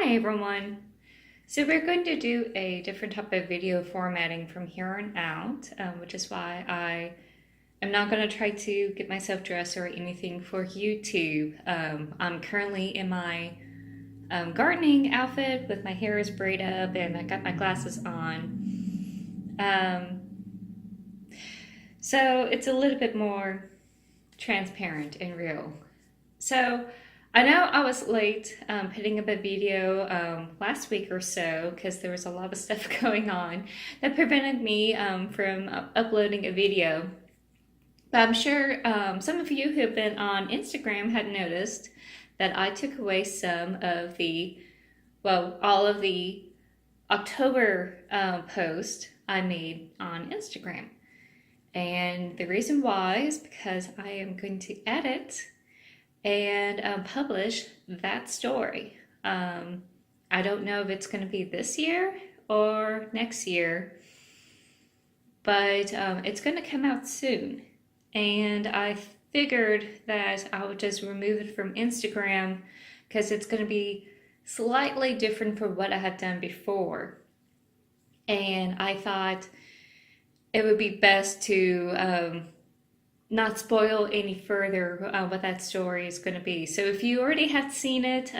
Hi everyone. So we're going to do a different type of video formatting from here on out, which is why I am not going to try to get myself dressed or anything for YouTube. I'm currently in my gardening outfit with my hair is braided up and I got my glasses on. So it's a little bit more transparent and real. So I know I was late putting up a video last week or so because there was a lot of stuff going on that prevented me from uploading a video. But I'm sure some of you who have been on Instagram had noticed that I took away some of all of the October posts I made on Instagram. And the reason why is because I am going to edit and publish that story. I don't know if it's going to be this year or next year, but it's going to come out soon. And I figured that I would just remove it from Instagram because it's going to be slightly different from what I had done before. And I thought it would be best to not spoil any further what that story is going to be. So if you already had seen it,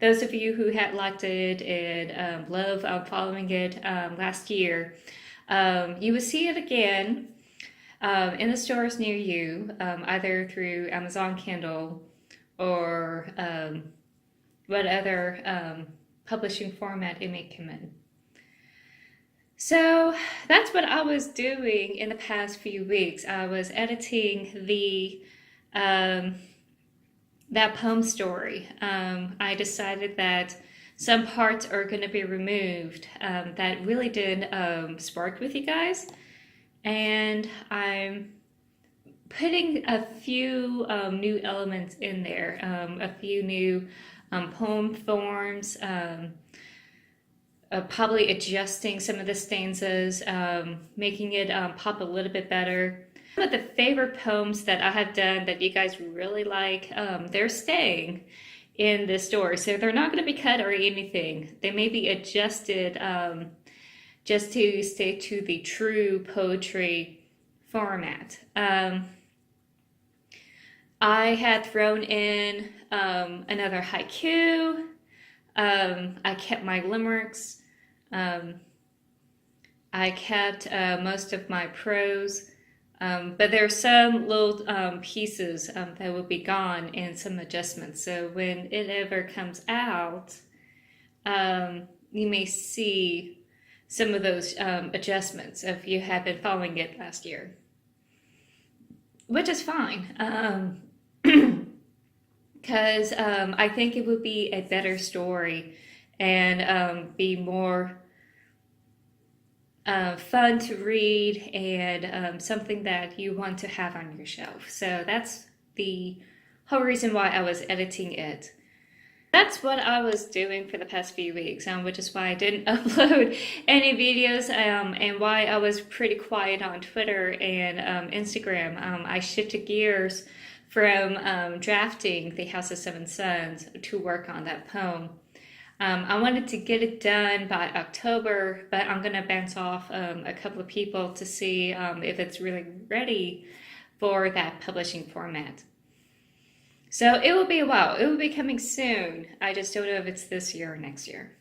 those of you who had liked it and love following it last year, you will see it again in the stores near you, either through Amazon Kindle or what other publishing format it may come in. So that's what I was doing in the past few weeks. I was editing that poem story. I decided that some parts are going to be removed that really did spark with you guys. And I'm putting a few new elements in there, a few new poem forms, probably adjusting some of the stanzas, making it pop a little bit better. Some of the favorite poems that I have done that you guys really like, they're staying in this story. So they're not going to be cut or anything. They may be adjusted just to stay to the true poetry format. I had thrown in another haiku. I kept my limericks. I kept most of my prose, but there are some little pieces that will be gone and some adjustments. So when it ever comes out, you may see some of those adjustments if you have been following it last year, which is fine. Because I think it would be a better story and be more fun to read and something that you want to have on your shelf. So that's the whole reason why I was editing it. That's what I was doing for the past few weeks, which is why I didn't upload any videos and why I was pretty quiet on Twitter and Instagram. I shifted gears from drafting The House of Seven Sons to work on that poem. I wanted to get it done by October, but I'm going to bounce off a couple of people to see if it's really ready for that publishing format. So it will be a while. It will be coming soon. I just don't know if it's this year or next year.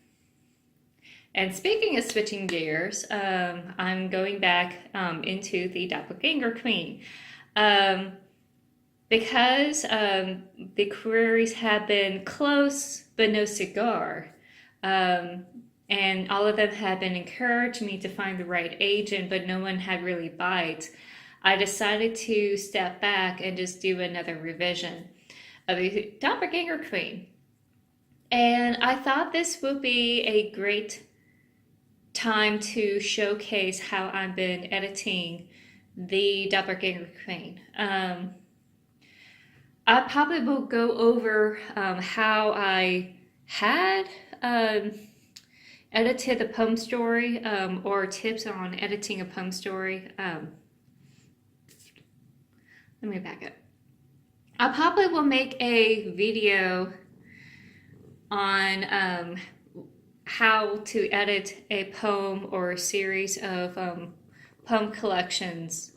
And speaking of switching gears, I'm going back into the Doppelganger Queen. Because the queries have been close but no cigar, and all of them have been encouraging me to find the right agent, but no one had really bite, I decided to step back and just do another revision of the Doppelganger Queen. And I thought this would be a great time to showcase how I've been editing the Doppelganger Queen. I probably will go over how I had edited the poem story or tips on editing a poem story. Let me back up. I probably will make a video on how to edit a poem or a series of poem collections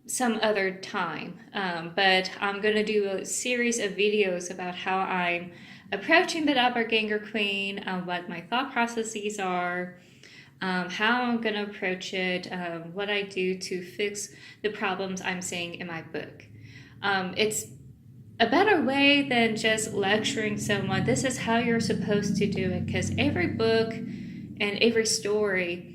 some other time. But I'm going to do a series of videos about how I'm approaching the Doppelganger Queen, what my thought processes are, how I'm going to approach it, what I do to fix the problems I'm seeing in my book. It's a better way than just lecturing someone. This is how you're supposed to do it, because every book and every story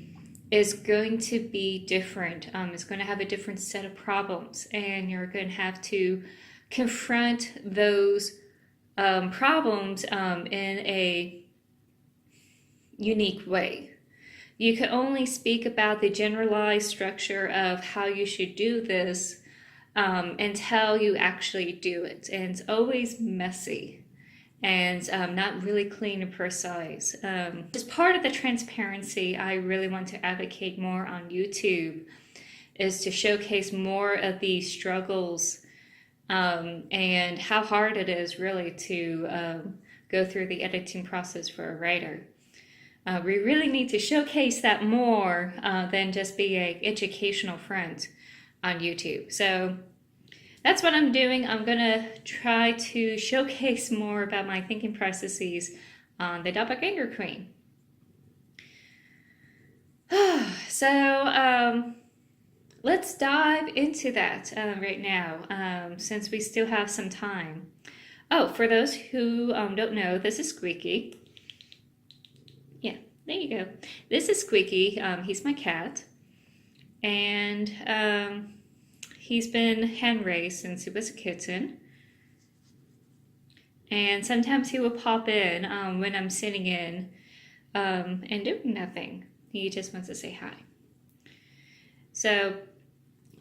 is going to be different. It's going to have a different set of problems, and you're going to have to confront those problems in a unique way. You can only speak about the generalized structure of how you should do this until you actually do it. And it's always messy and not really clean and precise. As part of the transparency I really want to advocate more on YouTube is to showcase more of the struggles and how hard it is really to go through the editing process for a writer. We really need to showcase that more than just be an educational front on YouTube. So that's what I'm doing. I'm gonna try to showcase more about my thinking processes on the Doppelganger Queen. So let's dive into that right now, since we still have some time. Oh, for those who don't know, this is Squeaky. Yeah, there you go. This is Squeaky. He's my cat. And he's been hand-raised since he was a kitten. And sometimes he will pop in when I'm sitting in and doing nothing. He just wants to say hi. So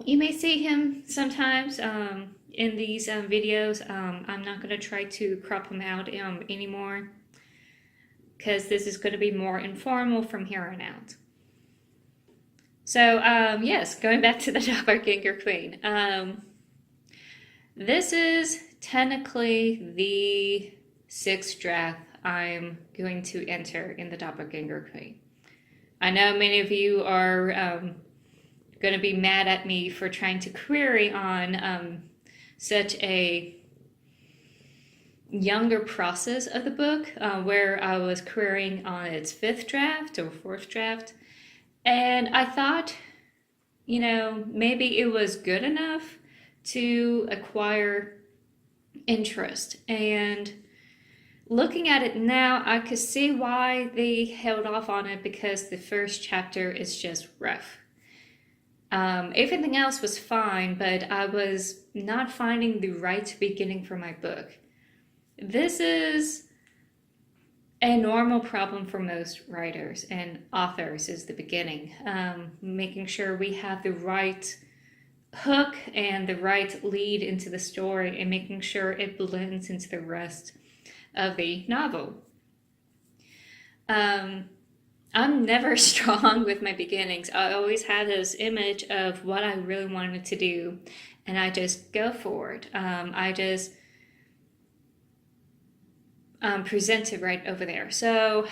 you may see him sometimes in these videos. I'm not going to try to crop him out anymore, because this is going to be more informal from here on out. So, yes, going back to the Doppelganger Queen. This is technically the 6th draft I'm going to enter in the Doppelganger Queen. I know many of you are going to be mad at me for trying to query on such a younger process of the book, where I was querying on its 5th draft or 4th draft. And I thought, you know, maybe it was good enough to acquire interest. And looking at it now, I could see why they held off on it, because the 1st chapter is just rough. Everything else was fine, but I was not finding the right beginning for my book. This is a normal problem for most writers and authors, is the beginning. Making sure we have the right hook and the right lead into the story, and making sure it blends into the rest of the novel. I'm never strong with my beginnings. I always had this image of what I really wanted to do, and I just go for it. I just presented right over there. So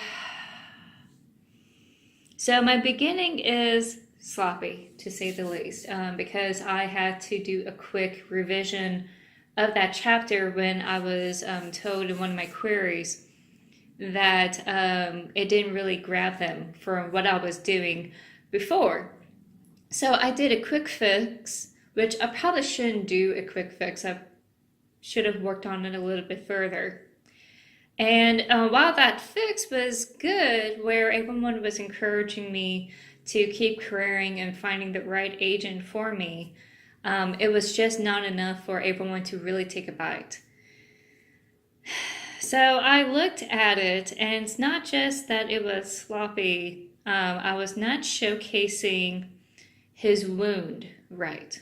my beginning is sloppy, to say the least, because I had to do a quick revision of that chapter when I was told in one of my queries that it didn't really grab them from what I was doing before. So I did a quick fix, which I probably shouldn't do a quick fix. I should have worked on it a little bit further. And while that fix was good, where everyone was encouraging me to keep querying and finding the right agent for me, it was just not enough for everyone to really take a bite. So I looked at it, and it's not just that it was sloppy. I was not showcasing his wound right.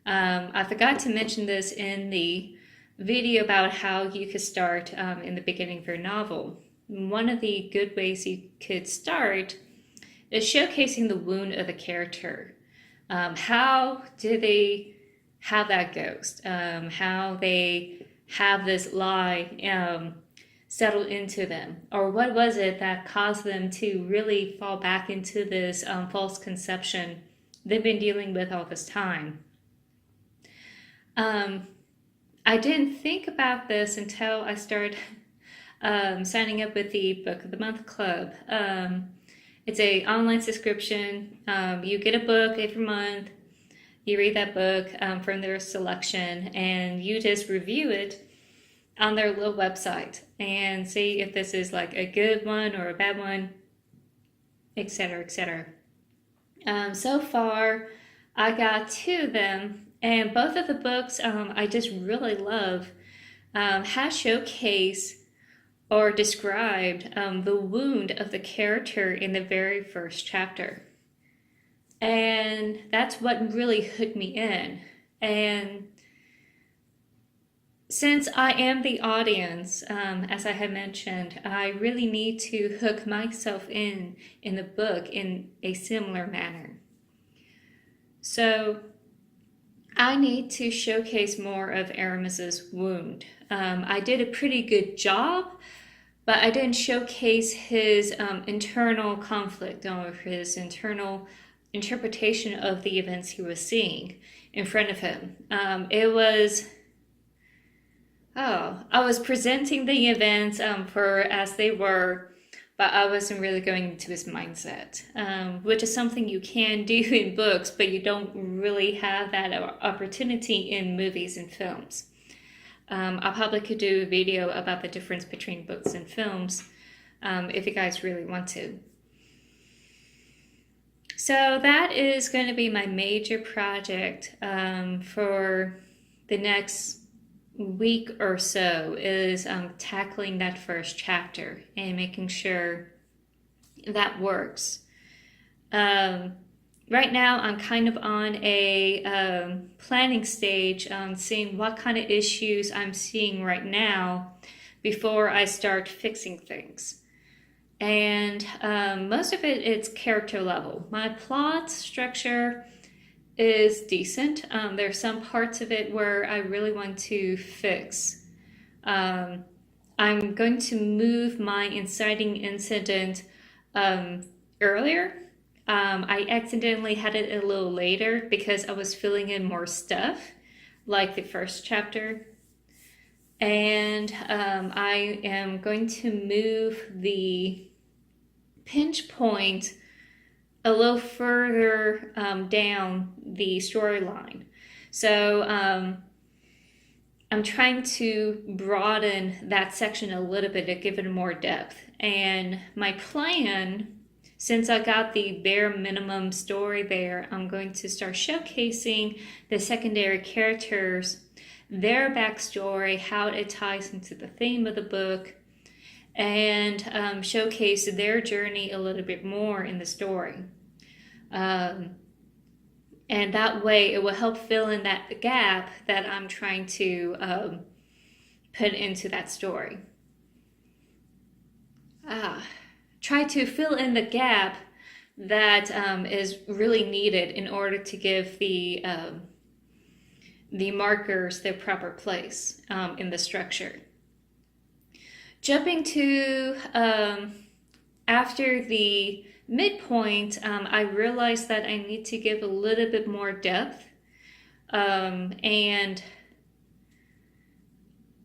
I forgot to mention this in the video about how you could start in the beginning of your novel. One of the good ways you could start is showcasing the wound of the character. How do they have that ghost? How they have this lie settled into them? Or what was it that caused them to really fall back into this false conception they've been dealing with all this time? I didn't think about this until I started signing up with the Book of the Month Club. It's an online subscription. You get a book every month. You read that book from their selection, and you just review it on their little website and see if this is like a good one or a bad one, etc., etc. So far, I got 2 of them, and both of the books I just really love has showcased or described the wound of the character in the very first chapter. And that's what really hooked me in. And since I am the audience, as I have mentioned, I really need to hook myself in the book in a similar manner. So I need to showcase more of Aramis's wound. I did a pretty good job, but I didn't showcase his internal conflict or his internal interpretation of the events he was seeing in front of him. I was presenting the events for as they were, but I wasn't really going into his mindset, which is something you can do in books, but you don't really have that opportunity in movies and films. I probably could do a video about the difference between books and films if you guys really want to. So that is going to be my major project for the next week or so, is tackling that first chapter and making sure that works. Right now, I'm kind of on a planning stage, seeing what kind of issues I'm seeing right now before I start fixing things. And most of it's character level. My plot structure is decent. There's some parts of it where I really want to fix. I'm going to move my inciting incident earlier. I accidentally had it a little later because I was filling in more stuff, like the first chapter. And I am going to move the pinch point a little further down the storyline. So I'm trying to broaden that section a little bit to give it more depth. And my plan, since I got the bare minimum story there, I'm going to start showcasing the secondary characters, their backstory, how it ties into the theme of the book, and showcase their journey a little bit more in the story. And that way it will help fill in that gap that I'm trying to put into that story. Try to fill in the gap that is really needed in order to give the markers their proper place in the structure. Jumping to after the midpoint, I realized that I need to give a little bit more depth, and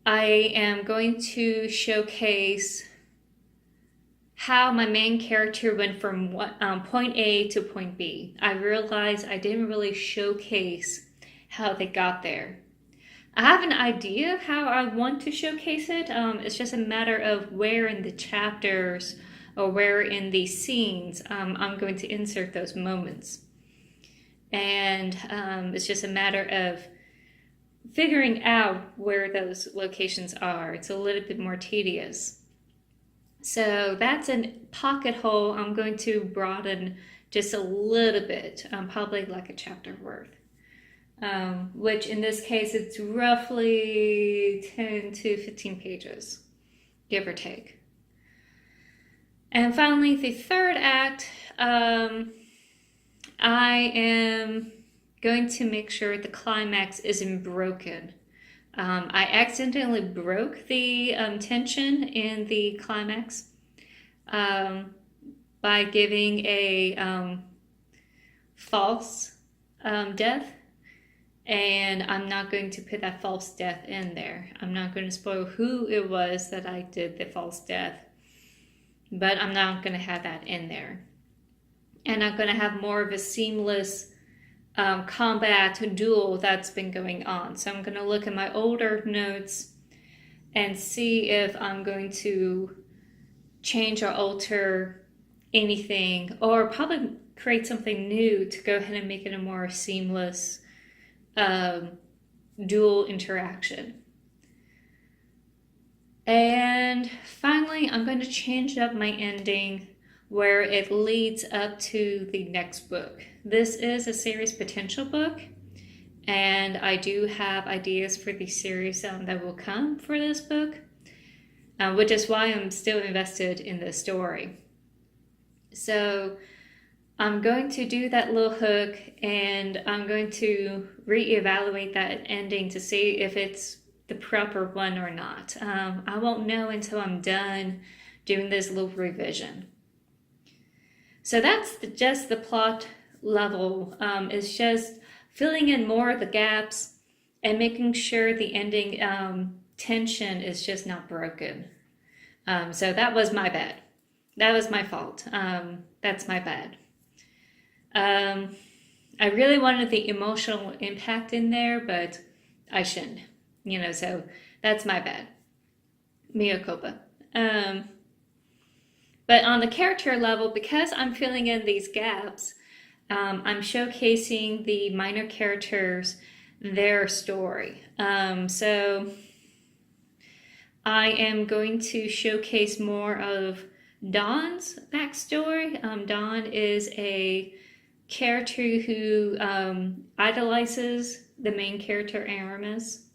I am going to showcase how my main character went from point A to point B. I realized I didn't really showcase how they got there. I have an idea how I want to showcase it. It's just a matter of where in the chapters or where in the scenes I'm going to insert those moments. And it's just a matter of figuring out where those locations are. It's a little bit more tedious. So that's a pocket hole I'm going to broaden just a little bit, probably like a chapter worth. Which in this case, it's roughly 10 to 15 pages, give or take. And finally, the third act, I am going to make sure the climax isn't broken I accidentally broke the tension in the climax um, by giving a false death, and I'm not going to put that false death in there. I'm not going to spoil who it was that I did the false death, but I'm not going to have that in there. And I'm going to have more of a seamless combat duel that's been going on. So I'm going to look at my older notes and see if I'm going to change or alter anything, or probably create something new to go ahead and make it a more seamless dual interaction. And finally, I'm going to change up my ending where it leads up to the next book. This is a series potential book, and I do have ideas for the series that will come for this book, which is why I'm still invested in this story. So I'm going to do that little hook, and I'm going to reevaluate that ending to see if it's the proper one or not. I won't know until I'm done doing this little revision. So that's just the plot level. It's just filling in more of the gaps and making sure the ending tension is just not broken. So that was my bad. That was my fault. That's my bad. I really wanted the emotional impact in there, but I shouldn't. So that's my bad. Mea culpa. But on the character level, because I'm filling in these gaps, I'm showcasing the minor characters, their story. So I am going to showcase more of Dawn's backstory. Dawn is a character who idolizes the main character, Aramis.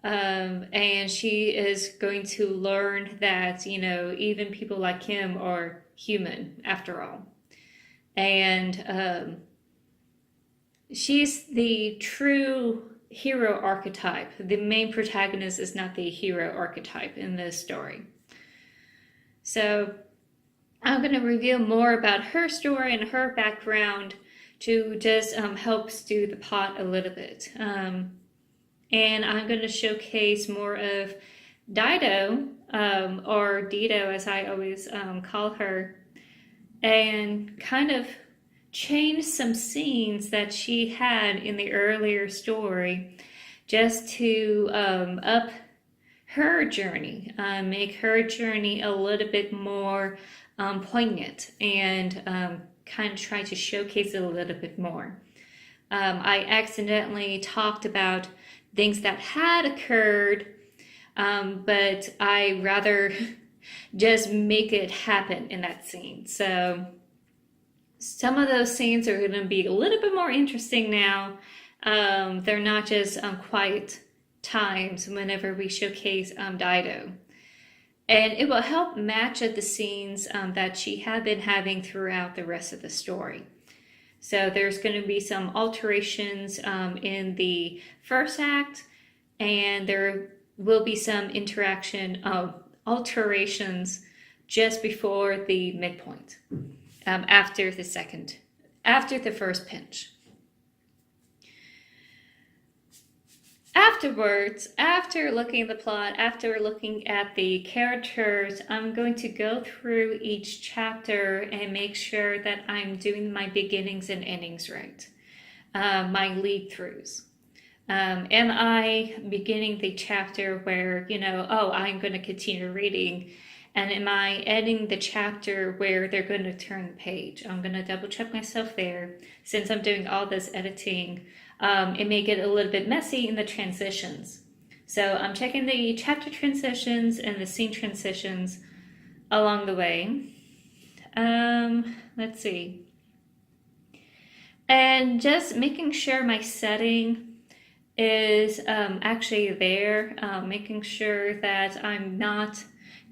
And she is going to learn that, even people like him are human after all. And she's the true hero archetype. The main protagonist is not the hero archetype in this story. So I'm going to reveal more about her story and her background to just help stew the pot a little bit. And I'm going to showcase more of Dido, or Dido as I always call her, and kind of change some scenes that she had in the earlier story just to up her journey, make her journey a little bit more poignant, and kind of try to showcase it a little bit more. I accidentally talked about things that had occurred, but I rather just make it happen in that scene. So some of those scenes are going to be a little bit more interesting now. They're not just quiet times whenever we showcase Dido. And it will help match up the scenes that she had been having throughout the rest of the story. So there's going to be some alterations in the first act, and there will be some alterations just before the midpoint, after the first pinch. Afterwards, after looking at the plot, after looking at the characters, I'm going to go through each chapter and make sure that I'm doing my beginnings and endings right, my lead-throughs. Am I beginning the chapter where, I'm going to continue reading, and am I ending the chapter where they're going to turn the page? I'm going to double check myself there. Since I'm doing all this editing, it may get a little bit messy in the transitions. So I'm checking the chapter transitions and the scene transitions along the way. Let's see. And just making sure my setting is actually there, making sure that I'm not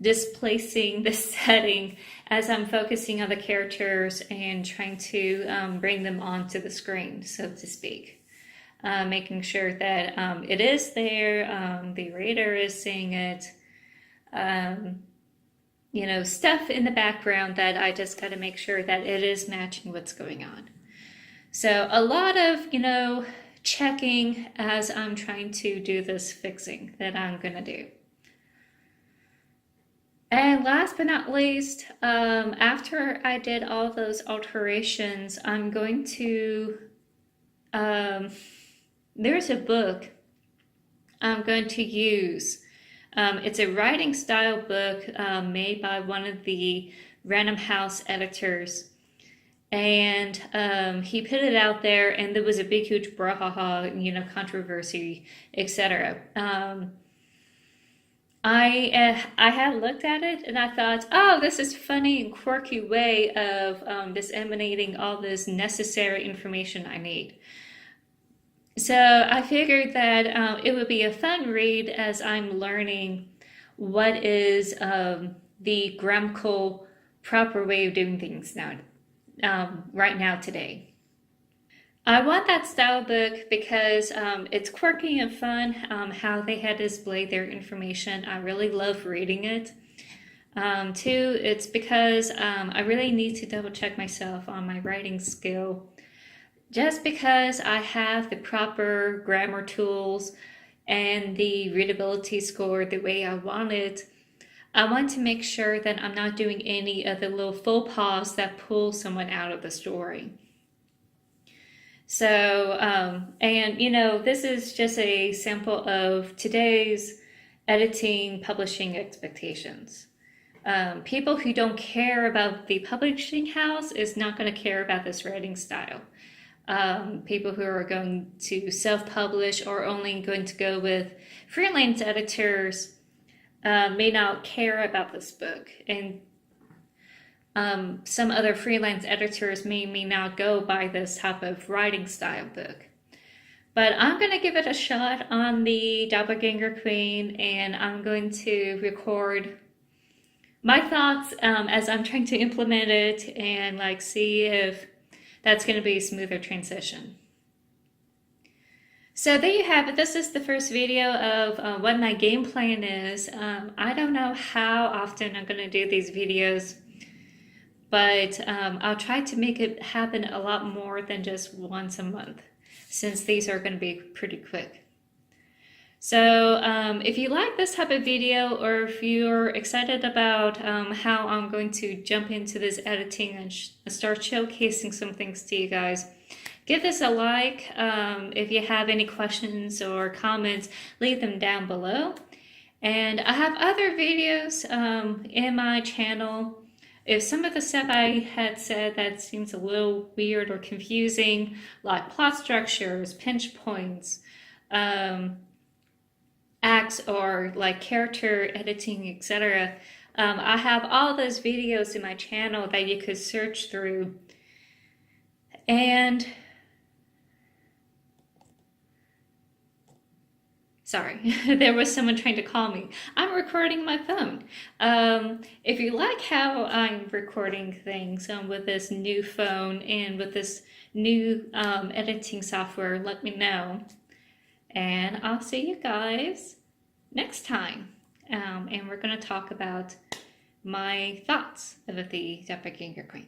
displacing the setting as I'm focusing on the characters and trying to bring them onto the screen, so to speak. making sure that it is there, the reader is seeing it, stuff in the background that I just got to make sure that it is matching what's going on. So a lot of, checking as I'm trying to do this fixing that I'm going to do. And last but not least, after I did all those alterations, I'm going to, there's a book I'm going to use. It's a writing style book made by one of the Random House editors. And he put it out there, and there was a big, huge brouhaha, controversy, etc. I had looked at it and I thought, oh, this is funny and quirky way of disseminating all this necessary information I need. So I figured that it would be a fun read as I'm learning what is the grammatical proper way of doing things now, right now today. I want that style book because it's quirky and fun how they had displayed their information. I really love reading it. Two, it's because I really need to double check myself on my writing skill. Just because I have the proper grammar tools and the readability score the way I want it, I want to make sure that I'm not doing any of the little faux pas that pull someone out of the story. So, this is just a sample of today's editing, publishing expectations. People who don't care about the publishing house is not going to care about this writing style. People who are going to self-publish or only going to go with freelance editors may not care about this book. And some other freelance editors may not go by this type of writing style book. But I'm going to give it a shot on the Doppelganger Queen, and I'm going to record my thoughts as I'm trying to implement it and see if that's going to be a smoother transition. So there you have it. This is the first video of what my game plan is. I don't know how often I'm going to do these videos, but I'll try to make it happen a lot more than just once a month, since these are going to be pretty quick. So if you like this type of video, or if you're excited about how I'm going to jump into this editing and start showcasing some things to you guys, give this a like. If you have any questions or comments, leave them down below. And I have other videos in my channel. If some of the stuff I had said that seems a little weird or confusing, like plot structures, pinch points, acts, or character editing, etc., I have all those videos in my channel that you could search through. And sorry, there was someone trying to call me. I'm recording my phone. If you like how I'm recording things with this new phone and with this new editing software, let me know. And I'll see you guys next time. And we're going to talk about my thoughts of the Doppelganger Queen.